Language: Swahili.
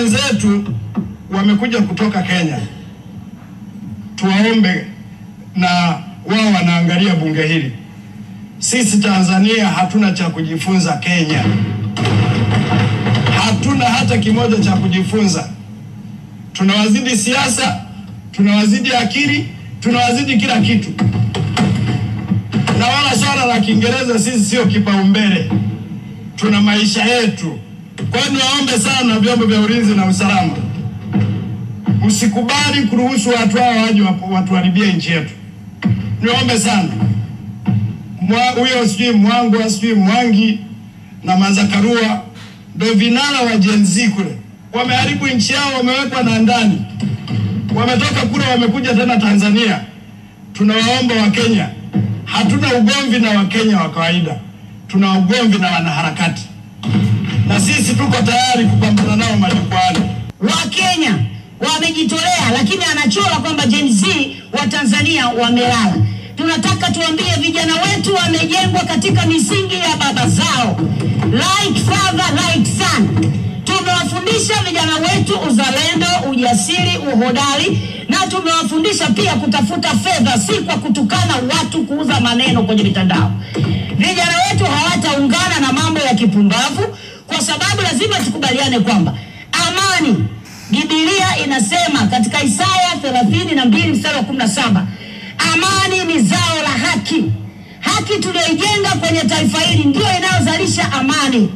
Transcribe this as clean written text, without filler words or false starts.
wenzetu wamekuja kutoka Kenya, tuwaombe, na wao wanaangalia bunge hili. Sisi Tanzania hatuna cha kujifunza Kenya. Hatuna hata kimoja cha kujifunza. Tunawazidi siasa, tunawazidi akili, tunawazidi kila kitu. Na wala swala la Kiingereza sisi sio kipaumbele. Tuna maisha yetu. Kwa hiyo niwaombe sana vyombo vya ulinzi na usalama, msikubali kuruhusu watu hao waje watuharibie nchi yetu. Niwaombe sana. Huyo sijui Mwangwa, sijui Mwangi na Mazakarua ndio vinara wa Gen Z kule. Wameharibu nchi yao, wamewekwa na ndani. Wametoka kule wamekuja tena Tanzania. Tunawaomba wa Kenya, hatuna ugomvi na Wakenya wa kawaida. Tuna ugomvi na wanaharakati. Na sisi tuko tayari kupambana nao majukwaani. Wakenya wamejitolea, lakini anachora kwamba Gen Z wa Tanzania wamelala. Tunataka tuambie vijana wetu wamejengwa katika misingi ya baba zao. Like father, like son. Tumewafundisha vijana wetu uzalendo, ujasiri, uhodari, na tumewafundisha pia kutafuta fedha, si kwa kutukana watu, kuuza maneno kwenye mitandao. Vijana wetu hawataungana na mambo ya kipumbavu, kwa sababu lazima tukubaliane kwamba amani, Biblia inasema katika Isaya 32:17, amani ni zao la haki. Haki tuliyoijenga kwenye taifa hili ndio inayozalisha amani.